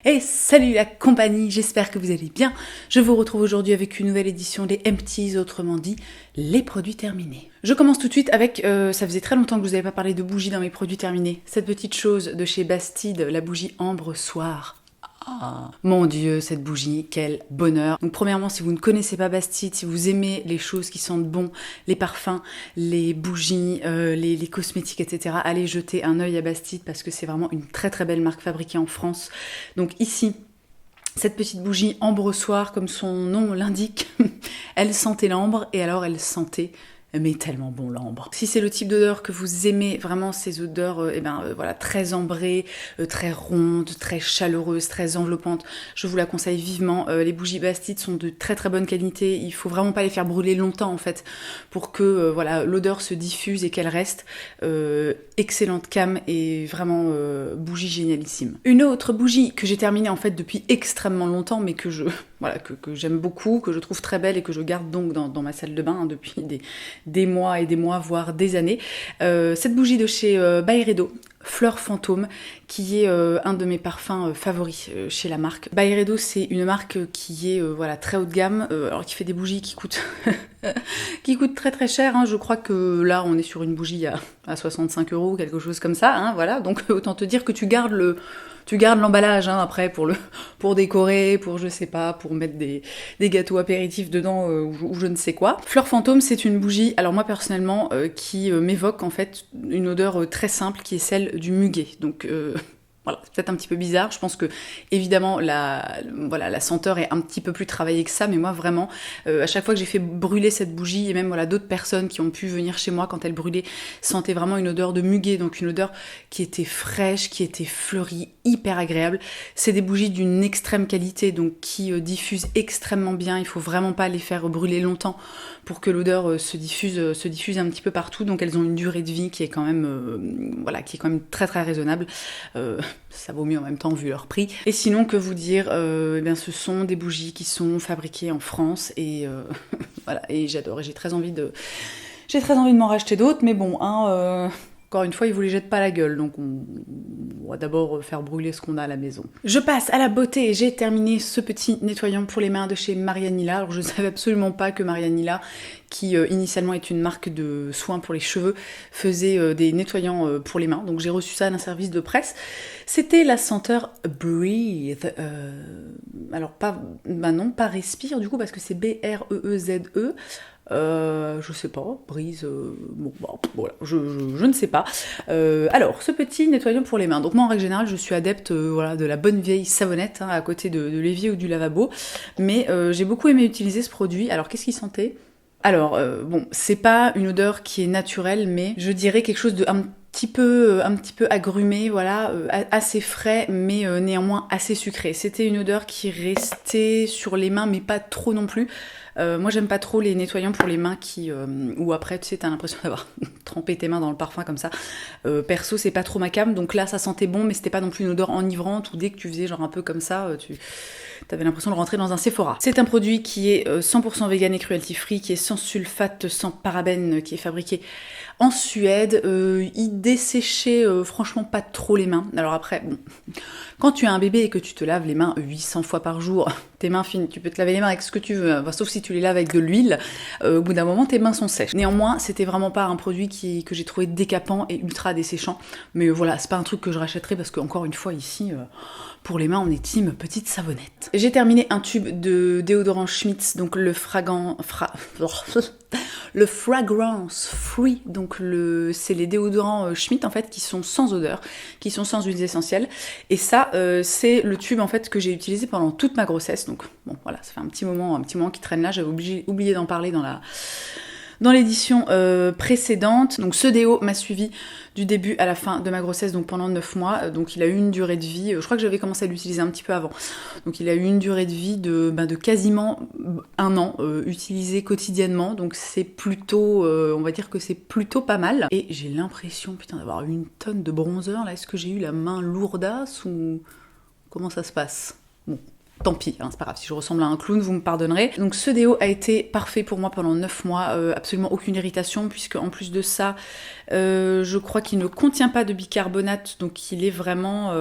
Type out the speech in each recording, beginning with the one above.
Et salut la compagnie, j'espère que vous allez bien. Je vous retrouve aujourd'hui avec une nouvelle édition des Empties, autrement dit, les produits terminés. Je commence tout de suite avec, ça faisait très longtemps que je vous avais pas parlé de bougies dans mes produits terminés. Cette petite chose de chez Bastide, la bougie Ambre Soir. Ah, mon Dieu, cette bougie, quel bonheur. Donc premièrement, si vous ne connaissez pas Bastide, si vous aimez les choses qui sentent bon, les parfums, les bougies, les cosmétiques, etc., allez jeter un œil à Bastide parce que c'est vraiment une très très belle marque fabriquée en France. Donc ici, cette petite bougie Ambre Soir, comme son nom l'indique, elle sentait l'ambre et alors elle sentait mais tellement bon l'ambre. Si c'est le type d'odeur que vous aimez, vraiment ces odeurs voilà, très ambrées, très rondes, très chaleureuses, très enveloppantes, je vous la conseille vivement. Les bougies Bastide sont de très très bonne qualité, il faut vraiment pas les faire brûler longtemps en fait pour que voilà, l'odeur se diffuse et qu'elle reste. Excellente cam et vraiment bougie génialissime. Une autre bougie que j'ai terminée en fait depuis extrêmement longtemps mais que que j'aime beaucoup, que je trouve très belle et que je garde donc dans ma salle de bain depuis des mois et des mois, voire des années. Cette bougie de chez Byredo, Fleur Fantôme, qui est un de mes parfums favoris chez la marque. Byredo, c'est une marque qui est très haut de gamme, alors qui fait des bougies qui coûtent qui coûtent très très cher. Hein. Je crois que là, on est sur une bougie à 65 €, quelque chose comme ça. Hein, voilà. Donc autant te dire que tu gardes l'emballage hein, après pour décorer, pour je sais pas, pour mettre des gâteaux apéritifs dedans ou je ne sais quoi. Fleur Fantôme, c'est une bougie, alors moi personnellement, qui m'évoque en fait une odeur très simple qui est celle du muguet. Donc voilà, c'est peut-être un petit peu bizarre. Je pense que évidemment la senteur est un petit peu plus travaillée que ça, mais moi vraiment, à chaque fois que j'ai fait brûler cette bougie, et même voilà d'autres personnes qui ont pu venir chez moi quand elle brûlait, sentaient vraiment une odeur de muguet, donc une odeur qui était fraîche, qui était fleurie, hyper agréable. C'est des bougies d'une extrême qualité, donc qui diffusent extrêmement bien. Il faut vraiment pas les faire brûler longtemps pour que l'odeur se diffuse un petit peu partout. Donc elles ont une durée de vie qui est quand même très très raisonnable. Ça vaut mieux en même temps vu leur prix. Et sinon, que vous dire, ce sont des bougies qui sont fabriquées en France et voilà, et j'adore. Et j'ai très envie de m'en racheter d'autres, mais bon, encore une fois, ils vous les jettent pas à la gueule, donc on va d'abord faire brûler ce qu'on a à la maison. Je passe à la beauté, j'ai terminé ce petit nettoyant pour les mains de chez Marianilla. Alors je savais absolument pas que Marianilla, qui initialement est une marque de soins pour les cheveux, faisait des nettoyants pour les mains. Donc j'ai reçu ça d'un service de presse. C'était la senteur Breathe. Alors pas respire du coup parce que c'est B-R-E-E-Z-E. Je sais pas, brise, voilà, je ne sais pas. Alors, ce petit nettoyant pour les mains. Donc moi, en règle générale, je suis adepte de la bonne vieille savonnette, hein, à côté de l'évier ou du lavabo. Mais j'ai beaucoup aimé utiliser ce produit. Alors, qu'est-ce qu'il sentait ? Alors, c'est pas une odeur qui est naturelle, mais je dirais quelque chose de un petit peu agrumé, voilà, assez frais, mais néanmoins assez sucré. C'était une odeur qui restait sur les mains, mais pas trop non plus. Moi j'aime pas trop les nettoyants pour les mains où après tu sais t'as l'impression d'avoir trempé tes mains dans le parfum comme ça. Perso c'est pas trop ma came, donc là ça sentait bon mais c'était pas non plus une odeur enivrante où dès que tu faisais genre un peu comme ça t'avais l'impression de rentrer dans un Sephora. C'est un produit qui est 100% vegan et cruelty free, qui est sans sulfate, sans parabènes, qui est fabriqué en Suède. Il desséchait franchement pas trop les mains. Alors après, quand tu as un bébé et que tu te laves les mains 800 fois par jour, tes mains fines, tu peux te laver les mains avec ce que tu veux, hein, sauf si tu les laves avec de l'huile, au bout d'un moment tes mains sont sèches. Néanmoins, c'était vraiment pas un produit que j'ai trouvé décapant et ultra desséchant, mais voilà, c'est pas un truc que je rachèterais parce qu'encore une fois ici, pour les mains on est team petite savonnette. J'ai terminé un tube de déodorant Schmitz, donc le fragrance free, donc c'est les déodorants Schmitt en fait qui sont sans odeur, qui sont sans huiles essentielles, et ça c'est le tube en fait que j'ai utilisé pendant toute ma grossesse. Donc bon voilà, ça fait un petit moment qui traîne là, j'avais oublié d'en parler dans l'édition précédente. Donc ce déo m'a suivi du début à la fin de ma grossesse, donc pendant 9 mois. Donc il a eu une durée de vie, je crois que j'avais commencé à l'utiliser un petit peu avant. Donc il a eu une durée de vie de quasiment 1 an, utilisé quotidiennement. Donc c'est plutôt, on va dire que c'est plutôt pas mal. Et j'ai l'impression, d'avoir eu une tonne de bronzer là. Est-ce que j'ai eu la main lourdasse ou comment ça se passe ? Bon. tant pis, hein, c'est pas grave, si je ressemble à un clown, vous me pardonnerez. Donc ce déo a été parfait pour moi pendant 9 mois, absolument aucune irritation, puisque en plus de ça, je crois qu'il ne contient pas de bicarbonate, donc il est vraiment...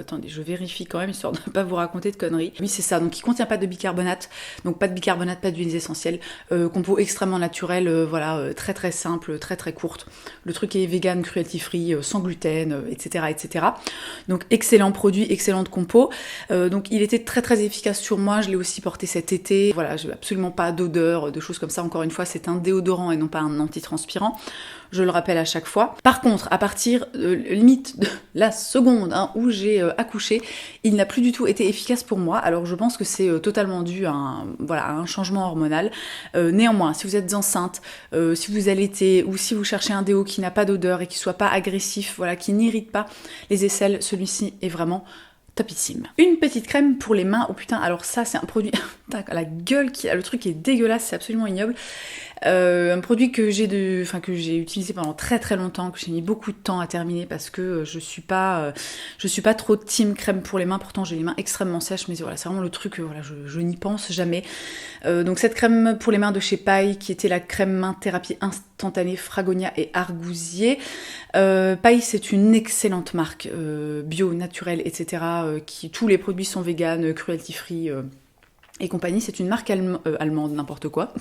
attendez, je vérifie quand même, histoire de ne pas vous raconter de conneries. Oui, c'est ça, donc il ne contient pas de bicarbonate, donc pas de bicarbonate, pas d'huiles essentielles, compo extrêmement naturel, voilà, très très simple, très très courte. Le truc est vegan, cruelty free, sans gluten, etc., etc. Donc excellent produit, excellente compo. Donc il était très très efficace sur moi, je l'ai aussi porté cet été. Voilà, j'ai absolument pas d'odeur, de choses comme ça. Encore une fois, c'est un déodorant et non pas un antitranspirant. Je le rappelle à chaque fois. Par contre, à partir limite de la seconde où j'ai accouché, il n'a plus du tout été efficace pour moi. Alors je pense que c'est totalement dû à un changement hormonal. Néanmoins, si vous êtes enceinte, si vous allaitez ou si vous cherchez un déo qui n'a pas d'odeur et qui soit pas agressif, voilà, qui n'irrite pas les aisselles, celui-ci est vraiment topissime. Une petite crème pour les mains. Oh putain, alors ça c'est un produit... la gueule qui a, le truc est dégueulasse, c'est absolument ignoble. Un produit que j'ai utilisé pendant très très longtemps, que j'ai mis beaucoup de temps à terminer parce que je suis pas trop team crème pour les mains, pourtant j'ai les mains extrêmement sèches, mais voilà, c'est vraiment le truc, voilà, je n'y pense jamais. Donc cette crème pour les mains de chez Paille, qui était la crème main thérapie instantanée Fragonia et Argousier. Paille, c'est une excellente marque, bio, naturelle, etc. Tous les produits sont vegan, cruelty free, et compagnie. C'est une marque allemande, n'importe quoi.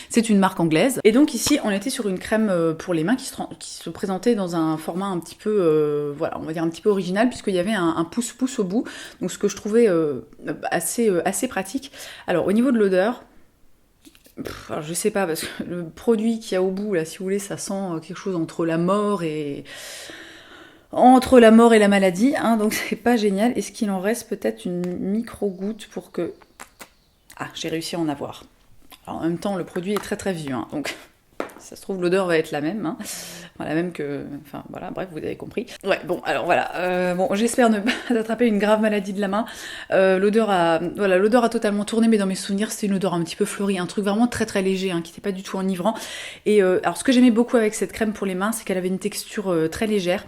C'est une marque anglaise. Et donc ici, on était sur une crème pour les mains qui se présentait dans un format un petit peu, voilà, on va dire un petit peu original, puisqu'il y avait un pouce-pouce au bout. Donc ce que je trouvais assez pratique. Alors au niveau de l'odeur, alors je sais pas, parce que le produit qu'il y a au bout, là, si vous voulez, ça sent quelque chose entre la mort et la maladie, hein, donc c'est pas génial. Est-ce qu'il en reste peut-être une micro-goutte pour que... Ah, j'ai réussi à en avoir. Alors en même temps, le produit est très très vieux, hein, donc ça se trouve l'odeur va être la même, hein. Voilà, même que... Enfin voilà, bref, vous avez compris. Ouais, bon, alors voilà, bon, j'espère ne pas attraper une grave maladie de la main. L'odeur a totalement tourné, mais dans mes souvenirs, c'était une odeur un petit peu fleurie, un truc vraiment très très léger, hein, qui n'était pas du tout enivrant. Et alors ce que j'aimais beaucoup avec cette crème pour les mains, c'est qu'elle avait une texture très légère.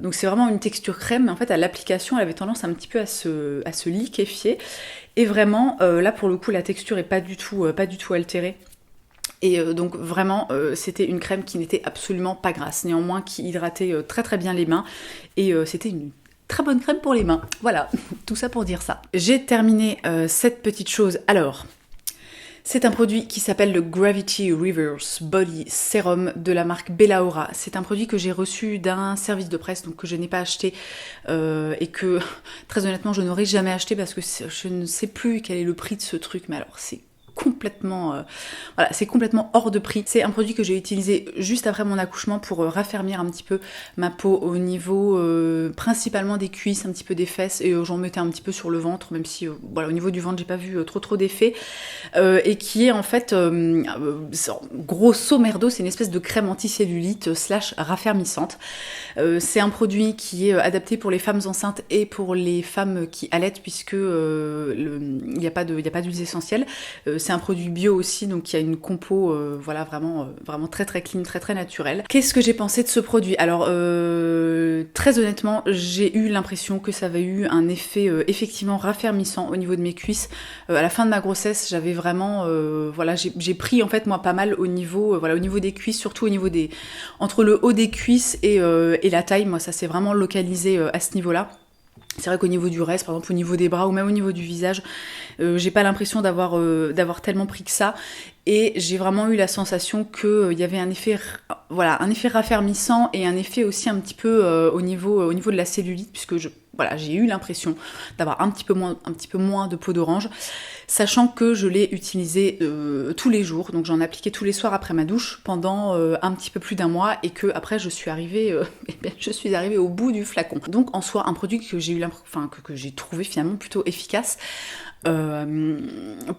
Donc c'est vraiment une texture crème, mais en fait à l'application, elle avait tendance un petit peu à se liquéfier. Et vraiment, là pour le coup, la texture est pas du tout altérée. Et donc vraiment, c'était une crème qui n'était absolument pas grasse, néanmoins qui hydratait très très bien les mains. Et c'était une très bonne crème pour les mains. Voilà, tout ça pour dire ça. J'ai terminé cette petite chose. Alors... C'est un produit qui s'appelle le Gravity Reverse Body Serum de la marque Bellaora. C'est un produit que j'ai reçu d'un service de presse, donc que je n'ai pas acheté et que, très honnêtement, je n'aurais jamais acheté parce que je ne sais plus quel est le prix de ce truc, mais alors c'est complètement hors de prix. C'est un produit que j'ai utilisé juste après mon accouchement pour raffermir un petit peu ma peau au niveau principalement des cuisses, un petit peu des fesses, et j'en mettais un petit peu sur le ventre, même si voilà, au niveau du ventre j'ai pas vu trop d'effets, et qui est en fait grosso merdo, c'est une espèce de crème anticellulite / raffermissante. C'est un produit qui est adapté pour les femmes enceintes et pour les femmes qui allaitent, puisque il n'y a pas d'huiles essentielles. C'est un produit bio aussi, donc il y a une compo voilà, vraiment très très clean, très très naturelle. Qu'est-ce que j'ai pensé de ce produit? Alors très honnêtement, j'ai eu l'impression que ça avait eu un effet effectivement raffermissant au niveau de mes cuisses. À la fin de ma grossesse, j'avais vraiment voilà, j'ai pris en fait moi pas mal au niveau au niveau des cuisses, surtout au niveau des entre le haut des cuisses et la taille. Moi ça s'est vraiment localisé à ce niveau-là. C'est vrai qu'au niveau du reste, par exemple au niveau des bras ou même au niveau du visage, j'ai pas l'impression d'avoir tellement pris que ça. Et j'ai vraiment eu la sensation qu'il y avait un effet raffermissant et un effet aussi un petit peu au niveau de la cellulite, puisque j'ai eu l'impression d'avoir un petit peu moins de peau d'orange, sachant que je l'ai utilisé tous les jours, donc j'en appliquais tous les soirs après ma douche pendant un petit peu plus d'un mois, et que après je suis arrivée au bout du flacon. Donc en soi un produit que j'ai trouvé finalement plutôt efficace.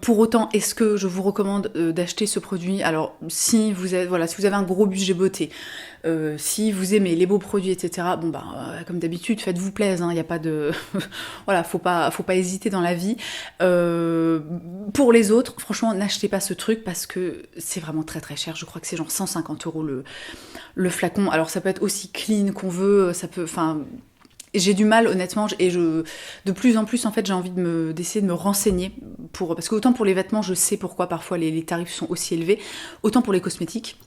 Pour autant, est-ce que je vous recommande d'acheter ce produit? Alors si vous avez un gros budget beauté, si vous aimez les beaux produits, etc., bon comme d'habitude, faites-vous plaisir, hein, y a pas de voilà, faut pas hésiter dans la vie. Pour les autres, franchement, n'achetez pas ce truc parce que c'est vraiment très très cher. Je crois que c'est genre 150 € le flacon. Alors ça peut être aussi clean qu'on veut, ça peut, enfin j'ai du mal honnêtement, et de plus en plus en fait j'ai envie d'essayer de me renseigner, parce que autant pour les vêtements je sais pourquoi parfois les tarifs sont aussi élevés, autant pour les cosmétiques,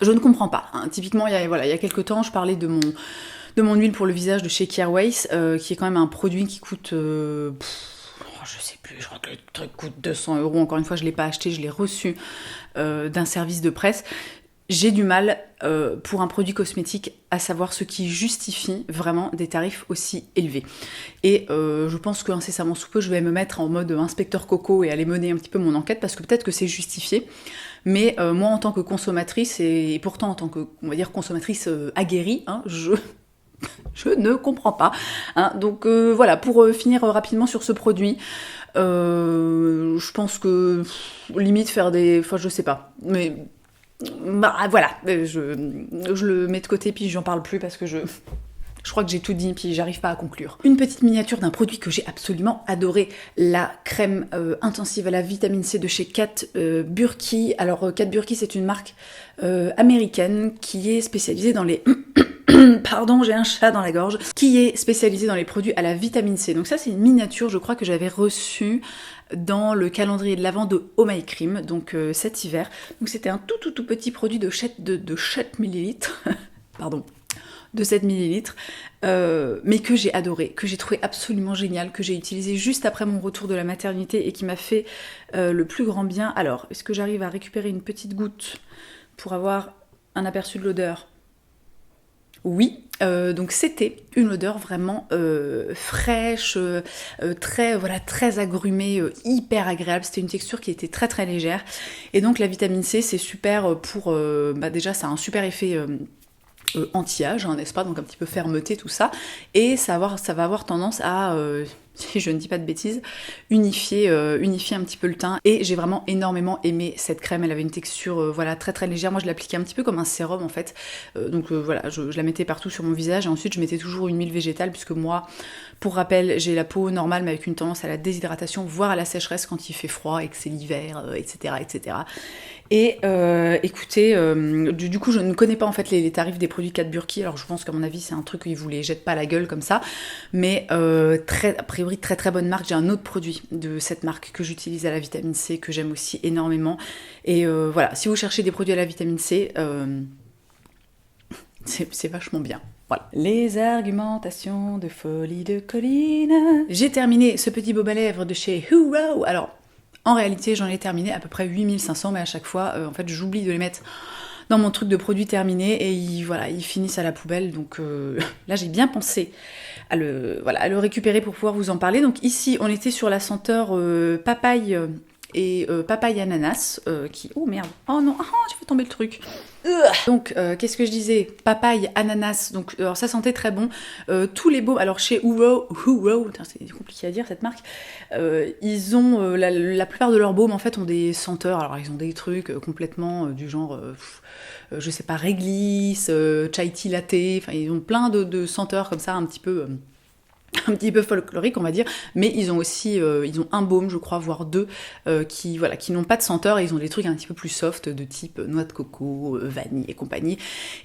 je ne comprends pas. Hein. Typiquement il y a quelques temps je parlais de mon huile pour le visage de chez Careways, qui est quand même un produit qui coûte... je sais plus, je crois que le truc coûte 200 €. Encore une fois, je ne l'ai pas acheté, je l'ai reçu d'un service de presse. J'ai du mal, pour un produit cosmétique, à savoir ce qui justifie vraiment des tarifs aussi élevés. Et je pense qu'incessamment sous peu, je vais me mettre en mode inspecteur coco et aller mener un petit peu mon enquête, parce que peut-être que c'est justifié. Mais moi, en tant que consommatrice, et pourtant en tant que, on va dire, consommatrice aguerrie, hein, je ne comprends pas. Hein. Donc voilà, pour finir rapidement sur ce produit, je pense que limite faire des... Enfin, je sais pas. Mais bah, voilà, je le mets de côté puis j'en parle plus parce que je crois que j'ai tout dit puis j'arrive pas à conclure. Une petite miniature d'un produit que j'ai absolument adoré, la crème intensive à la vitamine C de chez Kat Burki. Alors Kat Burki, c'est une marque américaine qui est spécialisée dans les... Pardon, j'ai un chat dans la gorge, qui est spécialisée dans les produits à la vitamine C. Donc ça, c'est une miniature, je crois que j'avais reçue dans le calendrier de l'Avent de Oh My Cream, donc cet hiver. Donc c'était un tout petit produit de 7 millilitres, pardon, de 7 millilitres, mais que j'ai adoré, que j'ai trouvé absolument génial, que j'ai utilisé juste après mon retour de la maternité et qui m'a fait le plus grand bien. Alors, est-ce que j'arrive à récupérer une petite goutte pour avoir un aperçu de l'odeur ? Oui, donc c'était une odeur vraiment fraîche, très agrumée, hyper agréable. C'était une texture qui était très légère. Et donc la vitamine C, c'est super pour... déjà, ça a un super effet... anti-âge, hein, n'est-ce pas, donc un petit peu fermeté, tout ça, et ça va avoir tendance à, si je ne dis pas de bêtises, unifier un petit peu le teint, et j'ai vraiment énormément aimé cette crème. Elle avait une texture très légère. Moi je l'appliquais un petit peu comme un sérum en fait, je la mettais partout sur mon visage, et ensuite je mettais toujours une huile végétale, puisque moi, pour rappel, j'ai la peau normale mais avec une tendance à la déshydratation, voire à la sécheresse quand il fait froid et que c'est l'hiver, etc. Et écoutez, du coup je ne connais pas en fait les tarifs des produits Kat Burki, alors je pense qu'à mon avis c'est un truc qu'ils vous les jettent pas à la gueule comme ça, mais a priori très bonne marque. J'ai un autre produit de cette marque que j'utilise à la vitamine C, que j'aime aussi énormément, et voilà, si vous cherchez des produits à la vitamine C, c'est vachement bien. Voilà. Les argumentations de folie de Colline. J'ai terminé ce petit baume à lèvres de chez Hero. Alors, en réalité, j'en ai terminé à peu près 8500, mais à chaque fois, en fait, j'oublie de les mettre dans mon truc de produit terminé, et ils finissent à la poubelle. Donc là, j'ai bien pensé à le récupérer pour pouvoir vous en parler. Donc ici, on était sur la senteur papaye et papaye ananas, qui... Oh merde, oh non, j'ai fait tomber le truc. Donc, qu'est-ce que je disais ? Papaye, ananas, donc alors ça sentait très bon. Tous les baumes, alors chez Hero, c'est compliqué à dire cette marque, ils ont, la plupart de leurs baumes en fait ont des senteurs, alors ils ont des trucs complètement du genre, je sais pas, réglisse, chai tea latte, enfin ils ont plein de senteurs comme ça un petit peu folklorique, on va dire, mais ils ont aussi ils ont un baume, je crois, voire deux, qui n'ont pas de senteur, et ils ont des trucs un petit peu plus soft, de type noix de coco, vanille et compagnie.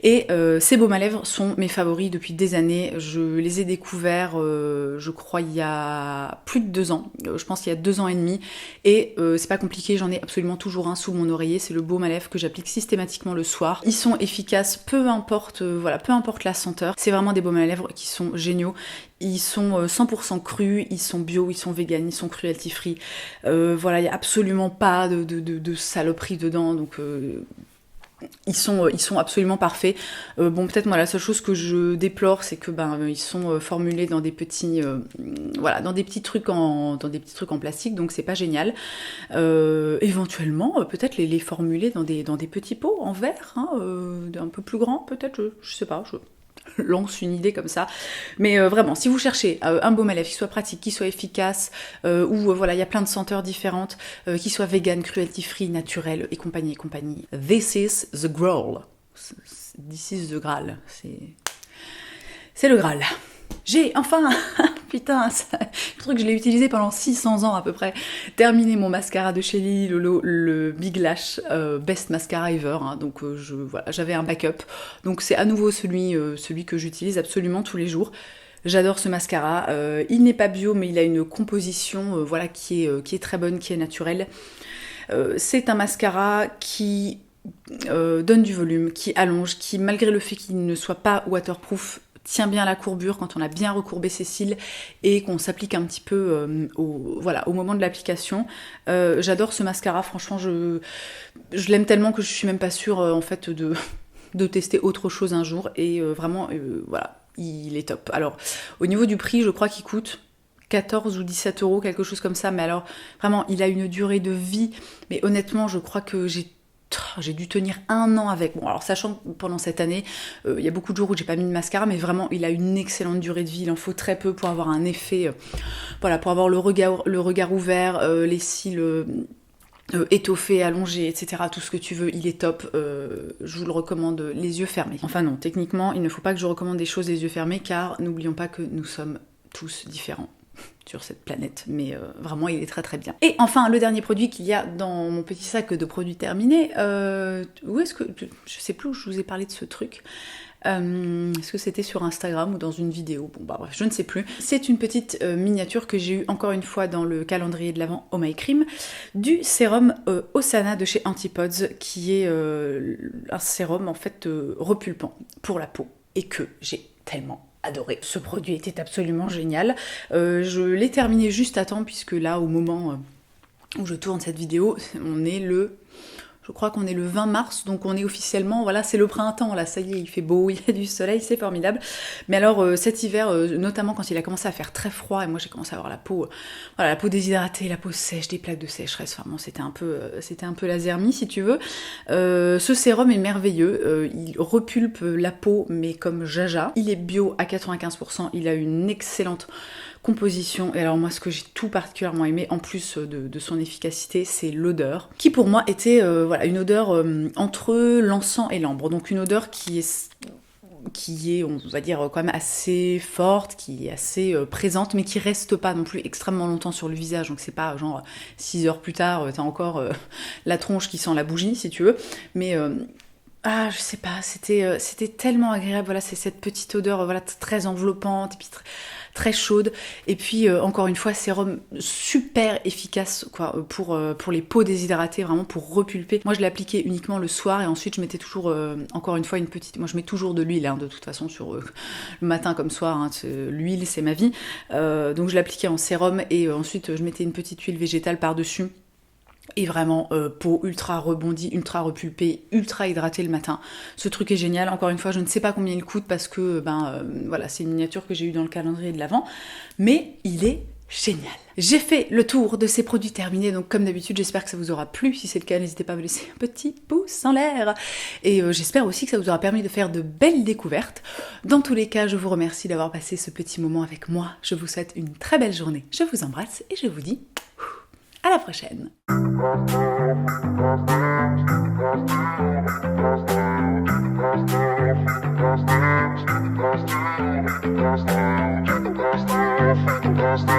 Et ces baumes à lèvres sont mes favoris depuis des années. Je les ai découverts, je crois, il y a plus de 2 ans, je pense qu'il y a 2 ans et demi, et c'est pas compliqué, j'en ai absolument toujours un sous mon oreiller. C'est le baume à lèvres que j'applique systématiquement le soir. Ils sont efficaces, peu importe la senteur. C'est vraiment des baumes à lèvres qui sont géniaux. Ils sont 100% crus, ils sont bio, ils sont vegan, ils sont cruelty free. Il n'y a absolument pas de saloperie dedans, donc ils sont absolument parfaits. Peut-être moi la seule chose que je déplore, c'est que ils sont formulés dans des petits dans des petits trucs en plastique, donc c'est pas génial. Éventuellement peut-être les formuler dans des petits pots en verre, un peu plus grands peut-être, je sais pas, je lance une idée comme ça, mais vraiment, si vous cherchez un baume à lèvres qui soit pratique, qui soit efficace, où il y a plein de senteurs différentes, qui soit vegan, cruelty free, naturel et compagnie, this is the Graal. This is the Graal. C'est le Graal. J'ai enfin, putain, le truc, je l'ai utilisé pendant 600 ans à peu près, terminé mon mascara de chez Lily Lolo, le Big Lash Best Mascara Ever, donc j'avais un backup, donc c'est à nouveau celui que j'utilise absolument tous les jours. J'adore ce mascara, il n'est pas bio mais il a une composition voilà, qui est très bonne, qui est naturelle. C'est un mascara qui donne du volume, qui allonge, qui malgré le fait qu'il ne soit pas waterproof, tient bien la courbure quand on a bien recourbé ses cils et qu'on s'applique un petit peu au moment de l'application. J'adore ce mascara, franchement je l'aime tellement que je suis même pas sûre en fait de tester autre chose un jour et vraiment voilà, il est top. Alors au niveau du prix, je crois qu'il coûte 14 ou 17 euros, quelque chose comme ça, mais alors vraiment il a une durée de vie, mais honnêtement je crois que j'ai dû tenir 1 an avec. Bon, alors sachant que pendant cette année, il y a beaucoup de jours où j'ai pas mis de mascara, mais vraiment, il a une excellente durée de vie. Il en faut très peu pour avoir un effet, voilà, pour avoir le regard ouvert, les cils étoffés, allongés, etc. Tout ce que tu veux, il est top. Je vous le recommande les yeux fermés. Enfin non, techniquement, il ne faut pas que je recommande des choses les yeux fermés, car n'oublions pas que nous sommes tous différents sur cette planète, mais vraiment il est très très bien. Et enfin le dernier produit qu'il y a dans mon petit sac de produits terminés, où est-ce que, je sais plus où je vous ai parlé de ce truc, est-ce que c'était sur Instagram ou dans une vidéo, bon bah bref, je ne sais plus. C'est une petite miniature que j'ai eue encore une fois dans le calendrier de l'Avent Oh My Cream, du sérum Osana de chez Antipodes, qui est un sérum en fait repulpant pour la peau, et que j'ai tellement adoré. Ce produit était absolument génial. Je l'ai terminé juste à temps puisque là, au moment où je tourne cette vidéo, je crois qu'on est le 20 mars, donc on est officiellement, voilà, c'est le printemps, là, ça y est, il fait beau, il y a du soleil, c'est formidable. Mais alors, cet hiver, notamment quand il a commencé à faire très froid, et moi j'ai commencé à avoir la peau déshydratée, la peau sèche, des plaques de sécheresse, vraiment, c'était un peu la zermie, si tu veux. Ce sérum est merveilleux, il repulpe la peau, mais comme jaja. Il est bio à 95%, il a une excellente composition, et alors moi ce que j'ai tout particulièrement aimé en plus de son efficacité, c'est l'odeur qui pour moi était voilà, une odeur entre l'encens et l'ambre, donc une odeur qui est on va dire quand même assez forte, qui est assez présente, mais qui reste pas non plus extrêmement longtemps sur le visage, donc c'est pas genre 6 heures plus tard t'as encore la tronche qui sent la bougie si tu veux, mais je sais pas, c'était tellement agréable, voilà, c'est cette petite odeur voilà, très enveloppante, et puis très chaude, et puis encore une fois, sérum super efficace quoi, pour les peaux déshydratées, vraiment pour repulper. Moi je l'appliquais uniquement le soir, et ensuite je mettais toujours, encore une fois, moi je mets toujours de l'huile, hein, de toute façon, sur le matin comme soir, hein, l'huile c'est ma vie, donc je l'appliquais en sérum, et ensuite je mettais une petite huile végétale par-dessus. Et vraiment, peau ultra rebondie, ultra repulpée, ultra hydratée le matin. Ce truc est génial. Encore une fois, je ne sais pas combien il coûte parce que, voilà, c'est une miniature que j'ai eue dans le calendrier de l'Avent. Mais il est génial. J'ai fait le tour de ces produits terminés, donc comme d'habitude, j'espère que ça vous aura plu. Si c'est le cas, n'hésitez pas à me laisser un petit pouce en l'air. Et j'espère aussi que ça vous aura permis de faire de belles découvertes. Dans tous les cas, je vous remercie d'avoir passé ce petit moment avec moi. Je vous souhaite une très belle journée. Je vous embrasse et je vous dis à la prochaine. Lost